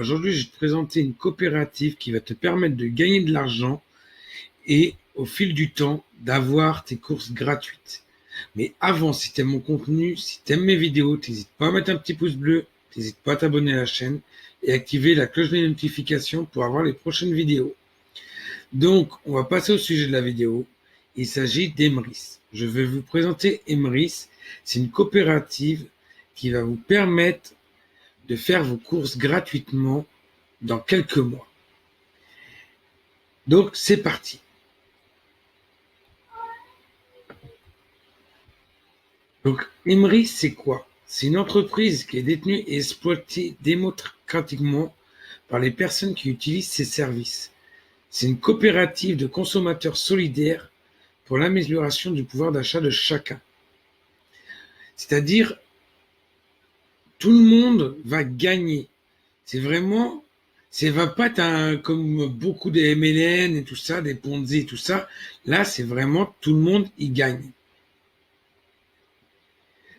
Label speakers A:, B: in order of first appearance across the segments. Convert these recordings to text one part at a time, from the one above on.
A: Aujourd'hui, je vais te présenter une coopérative qui va te permettre de gagner de l'argent et au fil du temps, d'avoir tes courses gratuites. Mais avant, si tu aimes mon contenu, si tu aimes mes vidéos, n'hésite pas à mettre un petit pouce bleu, n'hésite pas à t'abonner à la chaîne et activer la cloche des notifications pour avoir les prochaines vidéos. Donc, on va passer au sujet de la vidéo. Il s'agit d'Emrys. Je vais vous présenter Emrys. C'est une coopérative qui va vous permettre de faire vos courses gratuitement dans quelques mois. Donc, c'est parti. Donc, Emrys, c'est quoi? C'est une entreprise qui est détenue et exploitée démocratiquement par les personnes qui utilisent ses services. C'est une coopérative de consommateurs solidaires pour l'amélioration du pouvoir d'achat de chacun. C'est-à-dire, tout le monde va gagner. C'est vraiment, ça va pas être comme beaucoup des MLN et tout ça, des Ponzi et tout ça. Là, c'est vraiment tout le monde y gagne.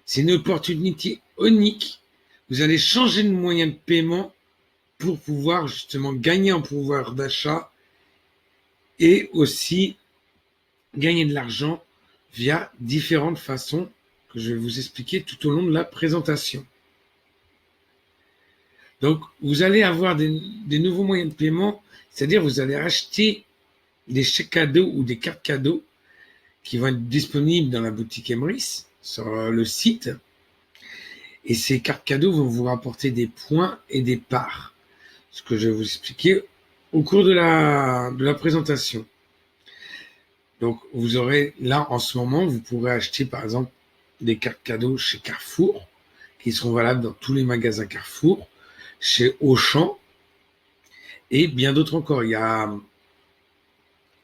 A: C'est une opportunité unique. Vous allez changer de moyen de paiement pour pouvoir justement gagner en pouvoir d'achat et aussi gagner de l'argent via différentes façons que je vais vous expliquer tout au long de la présentation. Donc, vous allez avoir des nouveaux moyens de paiement, c'est-à-dire vous allez acheter des chèques cadeaux ou des cartes cadeaux qui vont être disponibles dans la boutique Emrys, sur le site. Et ces cartes cadeaux vont vous rapporter des points et des parts, ce que je vais vous expliquer au cours de la présentation. Donc, vous aurez là, en ce moment, vous pourrez acheter par exemple des cartes cadeaux chez Carrefour, qui seront valables dans tous les magasins Carrefour, chez Auchan, et bien d'autres encore. Il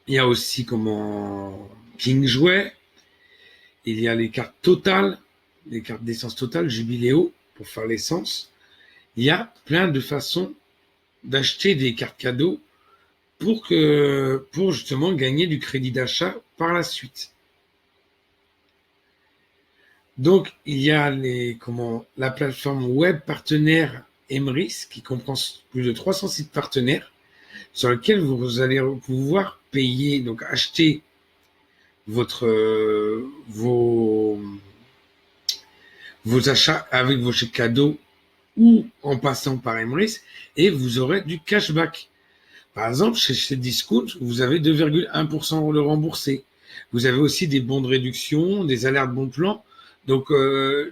A: y a aussi King Jouet, il y a les cartes Total, les cartes d'essence Total, Jubiléo, pour faire l'essence. Il y a plein de façons d'acheter des cartes cadeaux pour justement gagner du crédit d'achat par la suite. Donc, il y a la plateforme web partenaire Emrys, qui comprend plus de 300 sites partenaires, sur lesquels vous allez pouvoir payer, donc acheter vos achats avec vos chèques cadeaux ou en passant par Emrys, et vous aurez du cashback. Par exemple, chez Discount, vous avez 2,1% de remboursé. Vous avez aussi des bons de réduction, des alertes bons plans. Donc,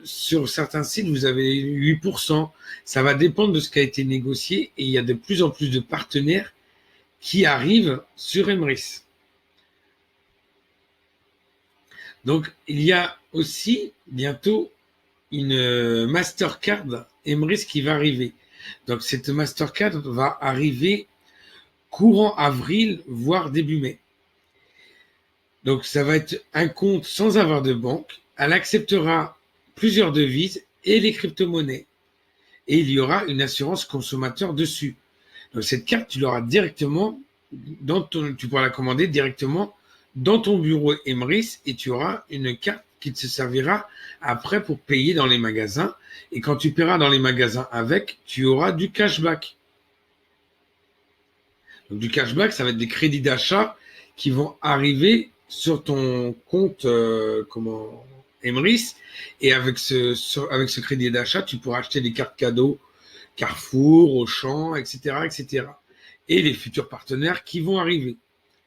A: sur certains sites, vous avez 8%. Ça va dépendre de ce qui a été négocié et il y a de plus en plus de partenaires qui arrivent sur Emrys. Donc, il y a aussi bientôt une Mastercard Emrys qui va arriver. Donc, cette Mastercard va arriver courant avril, voire début mai. Donc, ça va être un compte sans avoir de banque. Elle acceptera plusieurs devises et les crypto-monnaies. Et il y aura une assurance consommateur dessus. Donc, cette carte, tu l'auras directement tu pourras la commander directement dans ton bureau Emrys et tu auras une carte qui te servira après pour payer dans les magasins. Et quand tu paieras dans les magasins avec, tu auras du cashback. Donc, du cashback, ça va être des crédits d'achat qui vont arriver sur ton compte Emrys. Et avec ce crédit d'achat, tu pourras acheter des cartes cadeaux Carrefour, Auchan, etc., etc. Et les futurs partenaires qui vont arriver.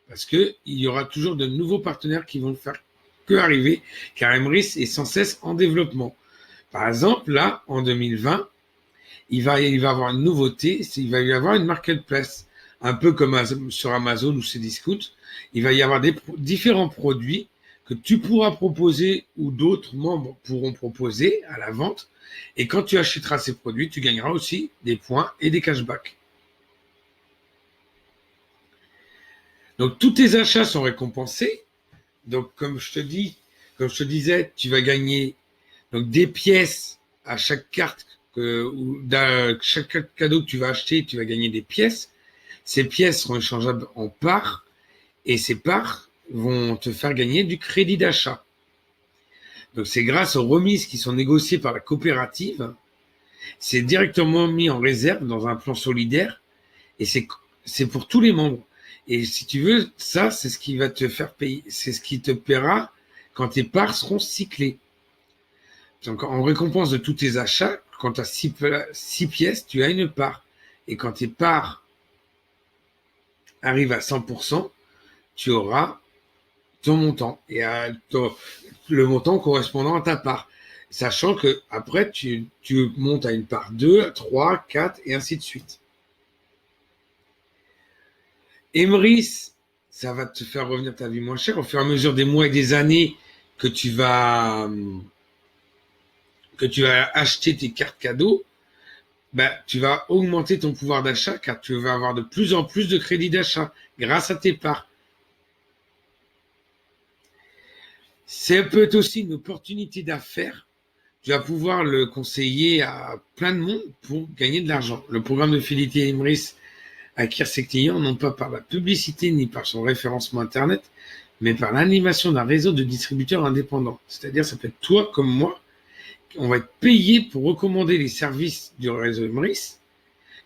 A: Parce qu'il y aura toujours de nouveaux partenaires qui vont faire que arriver, car Emrys est sans cesse en développement. Par exemple, là, en 2020, il va y avoir une nouveauté, il va y avoir une marketplace, un peu comme sur Amazon ou chez Discount. Il va y avoir différents produits que tu pourras proposer ou d'autres membres pourront proposer à la vente. Et quand tu achèteras ces produits, tu gagneras aussi des points et des cashbacks. Donc, tous tes achats sont récompensés. Donc, comme je te disais, tu vas gagner donc des pièces à chaque carte chaque cadeau que tu vas acheter, tu vas gagner des pièces. Ces pièces seront échangeables en parts et ces parts vont te faire gagner du crédit d'achat. Donc, c'est grâce aux remises qui sont négociées par la coopérative C'est directement mis en réserve dans un plan solidaire et c'est pour tous les membres. Et si tu veux, ça, c'est ce qui va te faire payer, c'est ce qui te paiera quand tes parts seront cyclées. Donc, en récompense de tous tes achats, quand tu as 6 pièces, tu as une part. Et quand tes parts arrivent à 100%, tu auras ton montant et le montant correspondant à ta part. Sachant que après tu montes à une part 2, 3, 4 et ainsi de suite. Emrys, ça va te faire revenir ta vie moins chère au fur et à mesure des mois et des années que tu vas acheter tes cartes cadeaux. Ben, tu vas augmenter ton pouvoir d'achat car tu vas avoir de plus en plus de crédits d'achat grâce à tes parts. Ça peut être aussi une opportunité d'affaires. Tu vas pouvoir le conseiller à plein de monde pour gagner de l'argent. Le programme de fidélité Emrys acquiert ses clients non pas par la publicité ni par son référencement Internet, mais par l'animation d'un réseau de distributeurs indépendants. C'est-à-dire, ça peut être toi comme moi. On va être payé pour recommander les services du réseau Emrys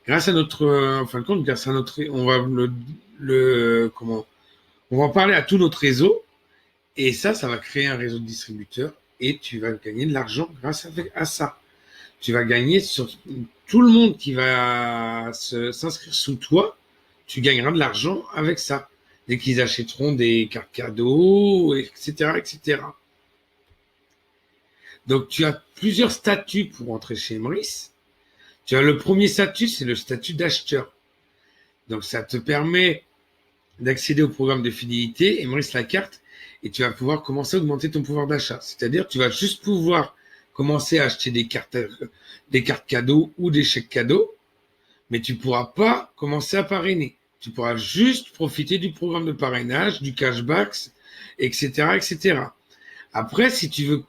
A: grâce à notre, en fin de compte, grâce à notre, on va on va parler à tout notre réseau et ça va créer un réseau de distributeurs et tu vas gagner de l'argent grâce à ça. Tu vas gagner sur tout le monde qui va s'inscrire sous toi, tu gagneras de l'argent avec ça. Dès qu'ils achèteront des cartes cadeaux, etc., etc. Donc, tu as plusieurs statuts pour entrer chez Emrys. Tu as le premier statut, c'est le statut d'acheteur. Donc, ça te permet d'accéder au programme de fidélité, Emrys la carte, et tu vas pouvoir commencer à augmenter ton pouvoir d'achat. C'est-à-dire, tu vas juste pouvoir commencer à acheter des cartes cadeaux ou des chèques cadeaux, mais tu ne pourras pas commencer à parrainer. Tu pourras juste profiter du programme de parrainage, du cashback, etc., etc. Après, si tu veux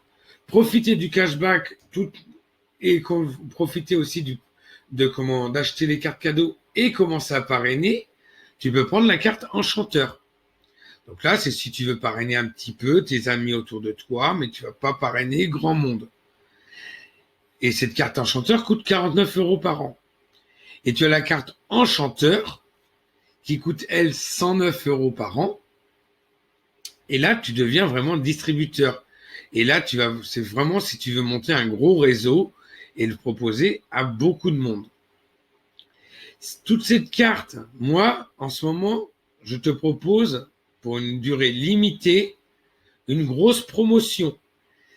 A: profiter du cashback et profiter aussi d'acheter les cartes cadeaux et commencer à parrainer, tu peux prendre la carte enchanteur. Donc là, c'est si tu veux parrainer un petit peu tes amis autour de toi, mais tu vas pas parrainer grand monde. Et cette carte enchanteur coûte 49 € par an. Et tu as la carte enchanteur qui coûte, elle, 109 € par an. Et là, tu deviens vraiment distributeur. Et là, c'est vraiment si tu veux monter un gros réseau et le proposer à beaucoup de monde. Toute cette carte, moi, en ce moment, je te propose, pour une durée limitée, une grosse promotion.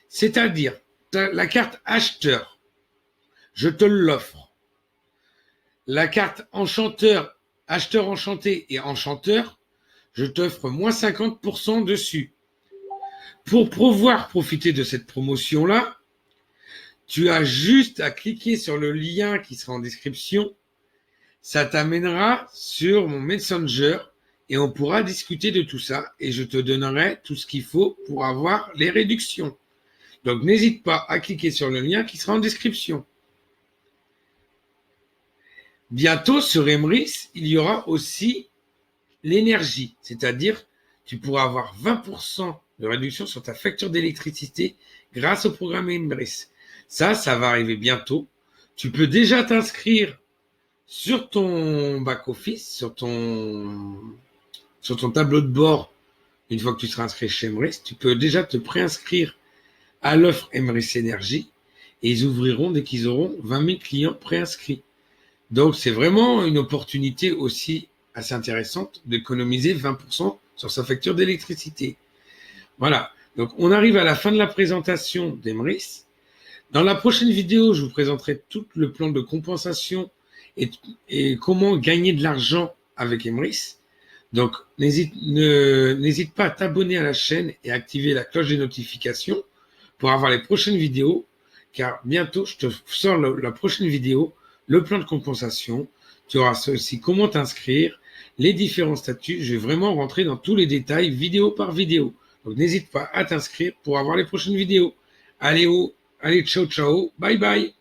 A: C'est-à-dire, la carte acheteur, je te l'offre. La carte enchanteur, acheteur enchanté et enchanteur, je t'offre moins 50% dessus. Pour pouvoir profiter de cette promotion-là, tu as juste à cliquer sur le lien qui sera en description. Ça t'amènera sur mon Messenger et on pourra discuter de tout ça et je te donnerai tout ce qu'il faut pour avoir les réductions. Donc, n'hésite pas à cliquer sur le lien qui sera en description. Bientôt, sur Emrys, il y aura aussi l'énergie, c'est-à-dire tu pourras avoir 20% de réduction sur ta facture d'électricité grâce au programme Emrys. Ça va arriver bientôt. Tu peux déjà t'inscrire sur ton back-office, sur ton tableau de bord, une fois que tu seras inscrit chez Emrys, tu peux déjà te préinscrire à l'offre Emrys Énergie et ils ouvriront dès qu'ils auront 20 000 clients préinscrits. Donc, c'est vraiment une opportunité aussi assez intéressante d'économiser 20% sur sa facture d'électricité. Voilà. Donc, on arrive à la fin de la présentation d'Emrys. Dans la prochaine vidéo, je vous présenterai tout le plan de compensation et comment gagner de l'argent avec Emrys. Donc, n'hésite pas à t'abonner à la chaîne et à activer la cloche des notifications pour avoir les prochaines vidéos, car bientôt, je te sors la prochaine vidéo, le plan de compensation. Tu auras aussi comment t'inscrire, les différents statuts. Je vais vraiment rentrer dans tous les détails, vidéo par vidéo. Donc, n'hésite pas à t'inscrire pour avoir les prochaines vidéos. Allez, ciao, ciao, bye bye.